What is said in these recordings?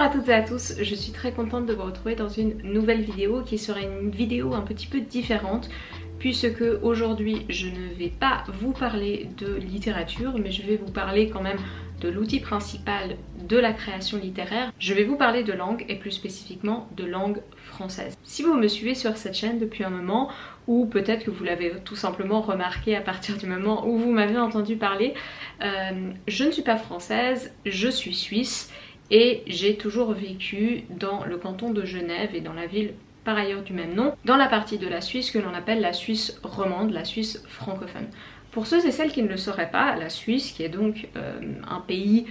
à toutes et à tous, je suis très contente de vous retrouver dans une nouvelle vidéo qui sera une vidéo un petit peu différente puisque aujourd'hui je ne vais pas vous parler de littérature mais je vais vous parler quand même de l'outil principal de la création littéraire. Je vais vous parler de langue et plus spécifiquement de langue française. Si vous me suivez sur cette chaîne depuis un moment ou peut-être que vous l'avez tout simplement remarqué à partir du moment où vous m'avez entendu parler, je ne suis pas française, je suis suisse et j'ai toujours vécu dans le canton de Genève et dans la ville par ailleurs du même nom, dans la partie de la Suisse que l'on appelle la Suisse romande, la Suisse francophone. Pour ceux et celles qui ne le sauraient pas, la Suisse, qui est donc un pays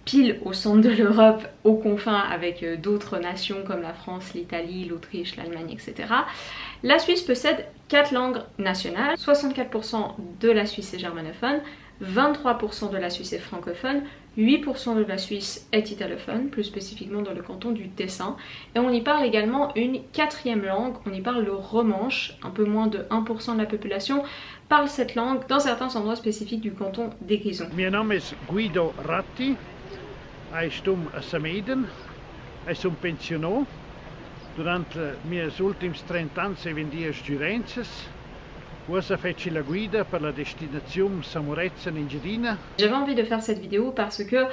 pile au centre de l'Europe, aux confins avec d'autres nations comme la France, l'Italie, l'Autriche, l'Allemagne, etc. La Suisse possède 4 langues nationales, 64% de la Suisse est germanophone, 23% de la Suisse est francophone, 8% de la Suisse est italophone, plus spécifiquement dans le canton du Tessin, et on y parle également une 4e langue, on y parle le romanche, un peu moins de 1% de la population parle cette langue dans certains endroits spécifiques du canton des Grisons. Meu nome é Guido Ratti, estou a Sameiden, sou pensionou. Durante meus últimos 30 anos eu vendi as Durenses. Ora feci la guida per la destinazione Samorezza-Engiadina. J'avais envie de faire cette vidéo parce que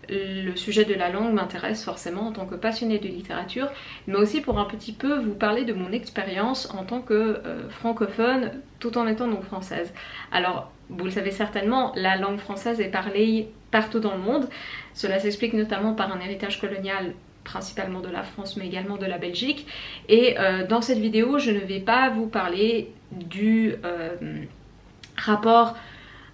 le sujet de la langue m'intéresse forcément en tant que passionnée de littérature, mais aussi pour un petit peu vous parler de mon expérience en tant que francophone tout en étant donc française. Alors, vous le savez certainement, la langue française est parlée partout dans le monde. Cela s'explique notamment par un héritage colonial principalement de la France mais également de la Belgique, et dans cette vidéo je ne vais pas vous parler du rapport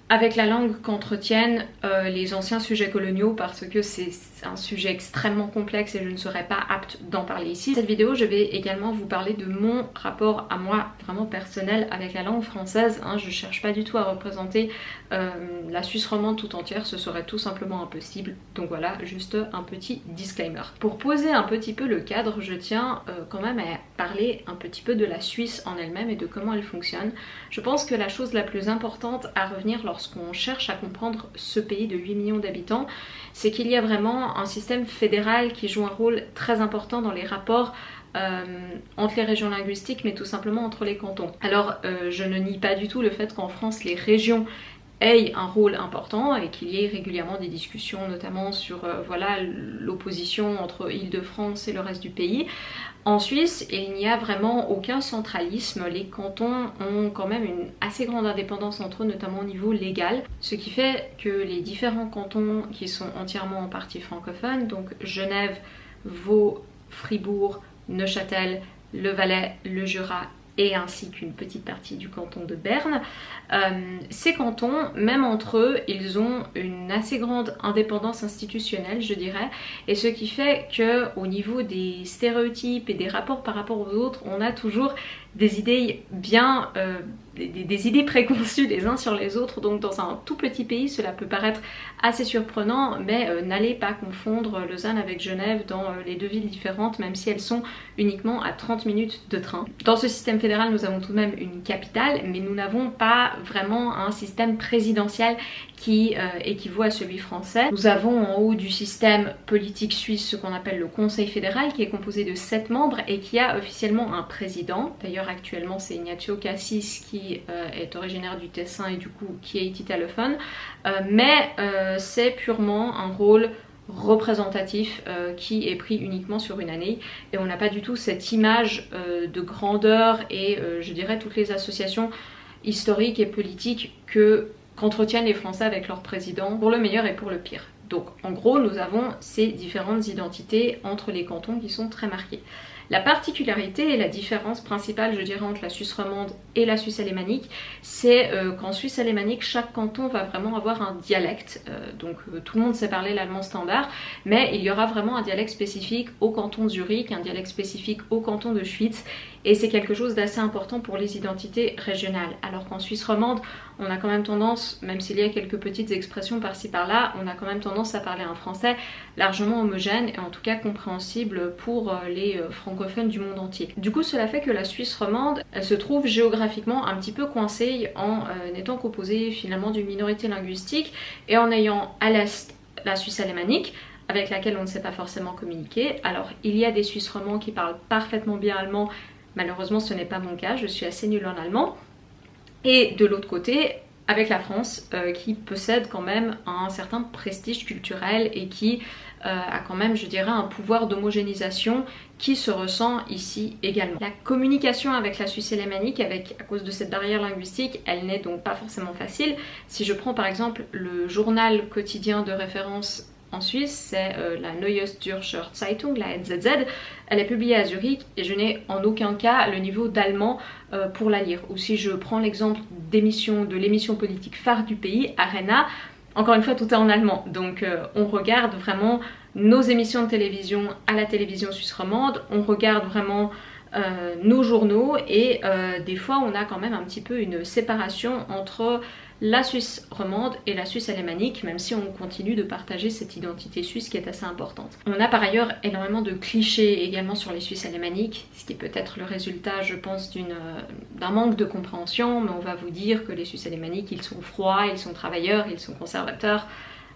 avec la langue qu'entretiennent les anciens sujets coloniaux parce que c'est un sujet extrêmement complexe et je ne serai pas apte d'en parler ici. Cette vidéo je vais également vous parler de mon rapport à moi vraiment personnel avec la langue française, hein. Je cherche pas du tout à représenter la Suisse romande tout entière, ce serait tout simplement impossible, donc voilà, juste un petit disclaimer. Pour poser un petit peu le cadre, je tiens quand même à parler un petit peu de la Suisse en elle-même et de comment elle fonctionne. Je pense que la chose la plus importante à revenir lorsqu'on cherche à comprendre ce pays de 8 millions d'habitants, c'est qu'il y a vraiment un système fédéral qui joue un rôle très important dans les rapports entre les régions linguistiques mais tout simplement entre les cantons. Alors je ne nie pas du tout le fait qu'en France les régions aient un rôle important et qu'il y ait régulièrement des discussions notamment sur voilà, l'opposition entre Île-de-France et le reste du pays. En Suisse, il n'y a vraiment aucun centralisme, les cantons ont quand même une assez grande indépendance entre eux, notamment au niveau légal, ce qui fait que les différents cantons qui sont entièrement en partie francophones, donc Genève, Vaud, Fribourg, Neuchâtel, le Valais, le Jura et ainsi qu'une petite partie du canton de Berne, ces cantons, même entre eux, ils ont une assez grande indépendance institutionnelle, je dirais, et ce qui fait que au niveau des stéréotypes et des rapports par rapport aux autres, on a toujours des idées bien, des idées préconçues les uns sur les autres. Donc dans un tout petit pays cela peut paraître assez surprenant, mais n'allez pas confondre Lausanne avec Genève dans les deux villes différentes, même si elles sont uniquement à 30 minutes de train. Dans ce système fédéral nous avons tout de même une capitale, mais nous n'avons pas vraiment un système présidentiel qui équivaut à celui français. Nous avons en haut du système politique suisse ce qu'on appelle le Conseil fédéral qui est composé de 7 membres et qui a officiellement un président. D'ailleurs actuellement c'est Ignacio Cassis qui est originaire du Tessin et du coup qui est italophone, mais c'est purement un rôle représentatif qui est pris uniquement sur une année et on n'a pas du tout cette image de grandeur et je dirais toutes les associations historiques et politiques qu'entretiennent les Français avec leur président, pour le meilleur et pour le pire. Donc en gros nous avons ces différentes identités entre les cantons qui sont très marquées. La particularité et la différence principale, je dirais, entre la Suisse romande et la Suisse alémanique, c'est qu'en Suisse alémanique, chaque canton va vraiment avoir un dialecte. Donc tout le monde sait parler l'allemand standard, mais il y aura vraiment un dialecte spécifique au canton de Zurich, un dialecte spécifique au canton de Schwyz, et c'est quelque chose d'assez important pour les identités régionales. Alors qu'en Suisse romande, on a quand même tendance, même s'il y a quelques petites expressions par-ci par-là, on a quand même tendance à parler un français largement homogène et en tout cas compréhensible pour les francophones du monde entier. Du coup cela fait que la Suisse romande, elle se trouve géographiquement un petit peu coincée en étant composée finalement d'une minorité linguistique et en ayant à l'est la Suisse alémanique, avec laquelle on ne sait pas forcément communiquer. Alors il y a des Suisses romands qui parlent parfaitement bien allemand, malheureusement ce n'est pas mon cas, je suis assez nulle en allemand. Et de l'autre côté, avec la France qui possède quand même un certain prestige culturel et qui a quand même, je dirais, un pouvoir d'homogénéisation qui se ressent ici également. La communication avec la Suisse alémanique, à cause de cette barrière linguistique, elle n'est donc pas forcément facile. Si je prends par exemple le journal quotidien de référence en Suisse, c'est la Neues Zürcher Zeitung, la NZZ. Elle est publiée à Zurich et je n'ai en aucun cas le niveau d'allemand pour la lire. Ou si je prends l'exemple de l'émission politique phare du pays, Arena, encore une fois tout est en allemand. Donc on regarde vraiment nos émissions de télévision à la télévision suisse romande, on regarde vraiment nos journaux et des fois on a quand même un petit peu une séparation entre la Suisse romande et la Suisse alémanique, même si on continue de partager cette identité suisse qui est assez importante. On a par ailleurs énormément de clichés également sur les Suisses alémaniques, ce qui peut être le résultat, je pense, d'un manque de compréhension, mais on va vous dire que les Suisses alémaniques, ils sont froids, ils sont travailleurs, ils sont conservateurs,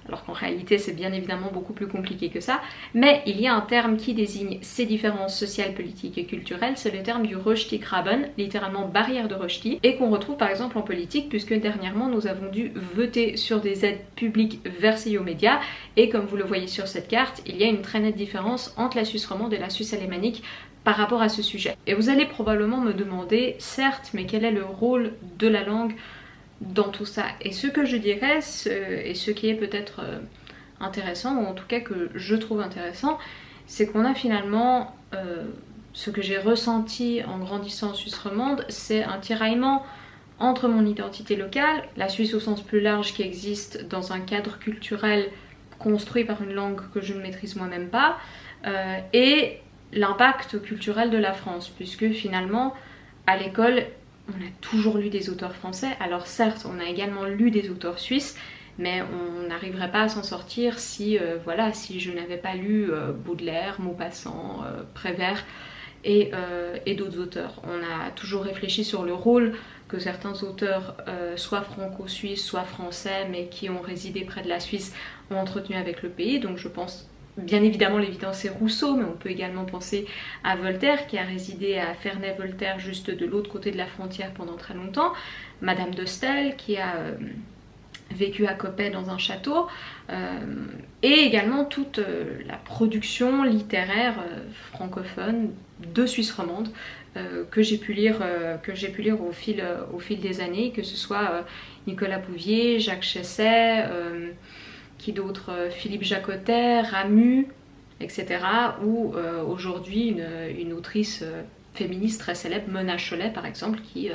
alors qu'en réalité c'est bien évidemment beaucoup plus compliqué que ça. Mais il y a un terme qui désigne ces différences sociales, politiques et culturelles, c'est le terme du Rösti-Graben, littéralement barrière de Rösti, et qu'on retrouve par exemple en politique, puisque dernièrement nous avons dû voter sur des aides publiques versées aux médias, et comme vous le voyez sur cette carte, il y a une très nette différence entre la Suisse romande et la Suisse alémanique par rapport à ce sujet. Et vous allez probablement me demander, certes, mais quel est le rôle de la langue dans tout ça? Et ce que je dirais, et ce qui est peut-être intéressant, ou en tout cas que je trouve intéressant, c'est qu'on a finalement, ce que j'ai ressenti en grandissant en Suisse romande, c'est un tiraillement entre mon identité locale, la Suisse au sens plus large qui existe dans un cadre culturel construit par une langue que je ne maîtrise moi-même pas, et l'impact culturel de la France, puisque finalement, à l'école, on a toujours lu des auteurs français. Alors certes, on a également lu des auteurs suisses, mais on n'arriverait pas à s'en sortir si, si je n'avais pas lu Baudelaire, Maupassant, Prévert et d'autres auteurs. On a toujours réfléchi sur le rôle que certains auteurs, soit franco-suisses, soit français, mais qui ont résidé près de la Suisse, ont entretenu avec le pays. Donc je pense, bien évidemment l'évident c'est Rousseau, mais on peut également penser à Voltaire qui a résidé à Ferney-Voltaire juste de l'autre côté de la frontière pendant très longtemps, Madame de Staël qui a vécu à Coppet dans un château, et également toute la production littéraire francophone de Suisse romande que j'ai pu lire au fil des années, que ce soit Nicolas Bouvier, Jacques Chesset, qui d'autres, Philippe Jacotet, Ramu, etc. Ou aujourd'hui une autrice féministe très célèbre, Mona Chollet par exemple, qui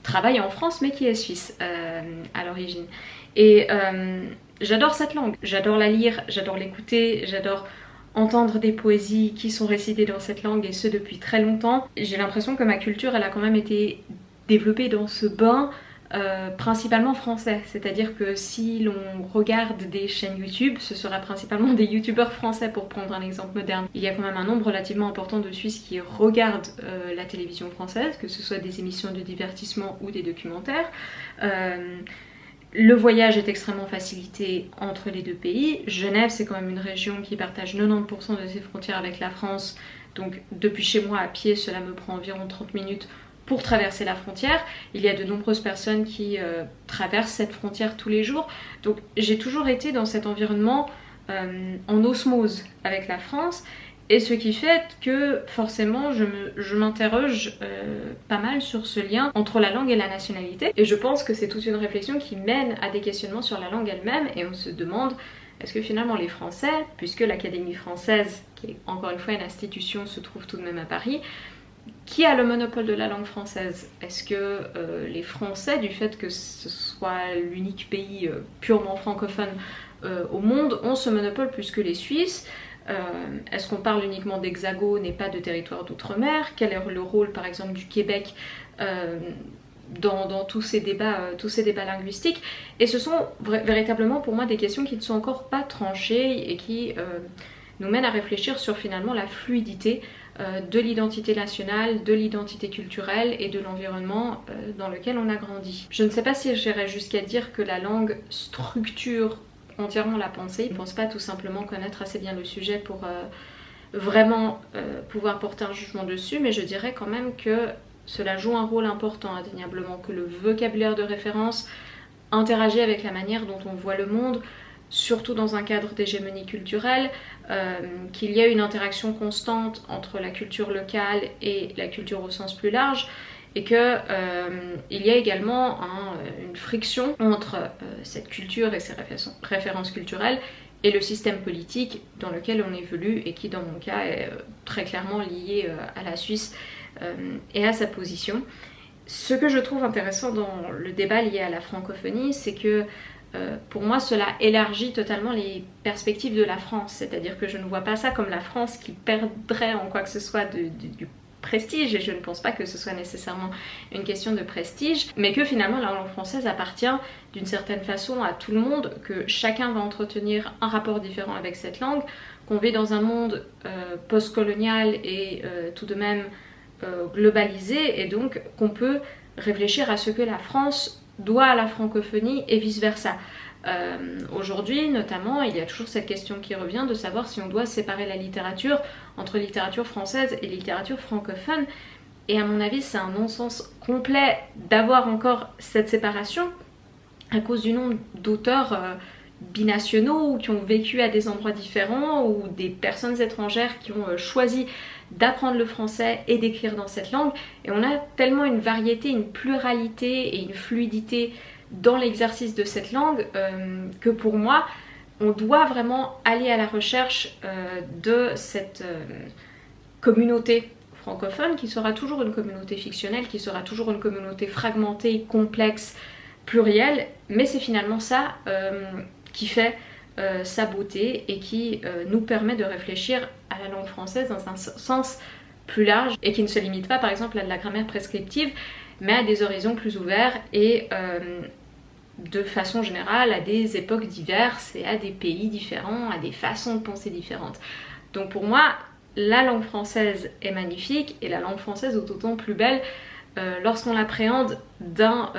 travaille en France mais qui est suisse à l'origine. Et j'adore cette langue, j'adore la lire, j'adore l'écouter, j'adore entendre des poésies qui sont récitées dans cette langue, et ce depuis très longtemps. J'ai l'impression que ma culture, elle a quand même été développée dans ce bain principalement français, c'est-à-dire que si l'on regarde des chaînes YouTube, ce sera principalement des youtubeurs français pour prendre un exemple moderne. Il y a quand même un nombre relativement important de Suisses qui regardent la télévision française, que ce soit des émissions de divertissement ou des documentaires. Le voyage est extrêmement facilité entre les deux pays. Genève, c'est quand même une région qui partage 90% de ses frontières avec la France, donc depuis chez moi à pied, cela me prend environ 30 minutes pour traverser la frontière. Il y a de nombreuses personnes qui traversent cette frontière tous les jours. Donc j'ai toujours été dans cet environnement en osmose avec la France, et ce qui fait que forcément je m'interroge pas mal sur ce lien entre la langue et la nationalité. Et je pense que c'est toute une réflexion qui mène à des questionnements sur la langue elle-même, et on se demande est-ce que finalement les Français, puisque l'Académie française, qui est encore une fois une institution, se trouve tout de même à Paris, qui a le monopole de la langue française? Est-ce que les Français, du fait que ce soit l'unique pays purement francophone au monde, ont ce monopole plus que les Suisses? Est-ce qu'on parle uniquement d'hexagone et pas de territoire d'outre-mer? Quel est le rôle par exemple du Québec dans tous ces débats linguistiques? Et ce sont véritablement pour moi des questions qui ne sont encore pas tranchées et qui nous mènent à réfléchir sur finalement la fluidité de l'identité nationale, de l'identité culturelle et de l'environnement dans lequel on a grandi. Je ne sais pas si j'irais jusqu'à dire que la langue structure entièrement la penser. Ils ne pensent pas tout simplement connaître assez bien le sujet pour vraiment pouvoir porter un jugement dessus, mais je dirais quand même que cela joue un rôle important indéniablement, que le vocabulaire de référence interagit avec la manière dont on voit le monde, surtout dans un cadre d'hégémonie culturelle, qu'il y a une interaction constante entre la culture locale et la culture au sens plus large, et qu'il y a également une friction entre cette culture et ses références culturelles et le système politique dans lequel on évolue et qui dans mon cas est très clairement lié à la Suisse et à sa position. Ce que je trouve intéressant dans le débat lié à la francophonie, c'est que pour moi cela élargit totalement les perspectives de la France, c'est-à-dire que je ne vois pas ça comme la France qui perdrait en quoi que ce soit du prestige, et je ne pense pas que ce soit nécessairement une question de prestige, mais que finalement la langue française appartient d'une certaine façon à tout le monde, que chacun va entretenir un rapport différent avec cette langue, qu'on vit dans un monde post-colonial et tout de même globalisé, et donc qu'on peut réfléchir à ce que la France doit à la francophonie et vice versa. Aujourd'hui notamment, il y a toujours cette question qui revient de savoir si on doit séparer la littérature entre littérature française et littérature francophone, et à mon avis c'est un non-sens complet d'avoir encore cette séparation à cause du nombre d'auteurs binationaux ou qui ont vécu à des endroits différents, ou des personnes étrangères qui ont choisi d'apprendre le français et d'écrire dans cette langue, et on a tellement une variété, une pluralité et une fluidité dans l'exercice de cette langue que pour moi on doit vraiment aller à la recherche de cette communauté francophone qui sera toujours une communauté fictionnelle, qui sera toujours une communauté fragmentée, complexe, plurielle, mais c'est finalement ça qui fait sa beauté et qui nous permet de réfléchir à la langue française dans un sens plus large et qui ne se limite pas par exemple à de la grammaire prescriptive, mais à des horizons plus ouverts et de façon générale à des époques diverses et à des pays différents, à des façons de penser différentes. Donc pour moi, la langue française est magnifique, et la langue française est d'autant plus belle lorsqu'on l'appréhende d'un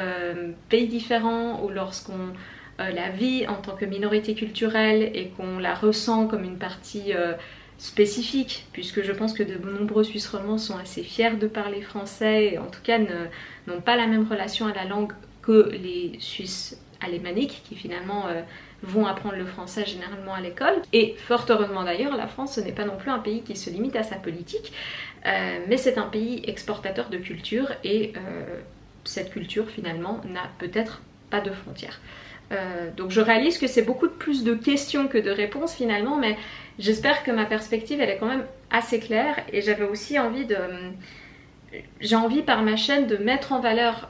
pays différent, ou lorsqu'on la vit en tant que minorité culturelle et qu'on la ressent comme une partie spécifique, puisque je pense que de nombreux Suisses romands sont assez fiers de parler français et en tout cas n'ont pas la même relation à la langue que les Suisses alémaniques qui finalement vont apprendre le français généralement à l'école. Et fort heureusement d'ailleurs, la France ce n'est pas non plus un pays qui se limite à sa politique, mais c'est un pays exportateur de culture, et cette culture finalement n'a peut-être pas de frontières. Donc je réalise que c'est beaucoup plus de questions que de réponses finalement, mais j'espère que ma perspective elle est quand même assez claire, et j'avais aussi envie j'ai envie par ma chaîne de mettre en valeur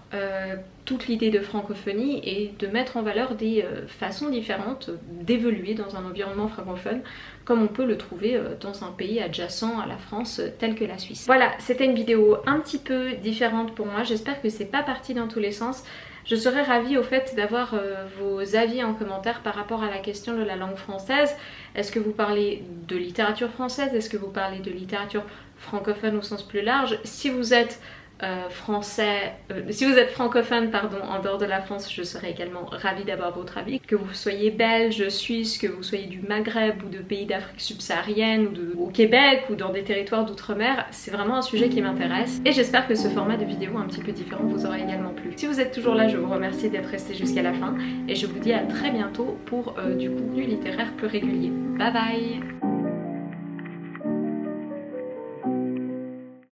toute l'idée de francophonie et de mettre en valeur des façons différentes d'évoluer dans un environnement francophone comme on peut le trouver dans un pays adjacent à la France tel que la Suisse. Voilà, c'était une vidéo un petit peu différente pour moi, j'espère que c'est pas parti dans tous les sens. Je serais ravie au fait d'avoir vos avis en commentaire par rapport à la question de la langue française. Est-ce que vous parlez de littérature française? Est-ce que vous parlez de littérature francophone au sens plus large? Si vous êtes francophone pardon, en dehors de la France, je serais également ravie d'avoir votre avis. Que vous soyez belge, suisse, que vous soyez du Maghreb ou de pays d'Afrique subsaharienne ou au Québec ou dans des territoires d'outre-mer, c'est vraiment un sujet qui m'intéresse et j'espère que ce format de vidéo un petit peu différent vous aura également plu. Si vous êtes toujours là, je vous remercie d'être resté jusqu'à la fin et je vous dis à très bientôt pour du contenu littéraire plus régulier. Bye bye!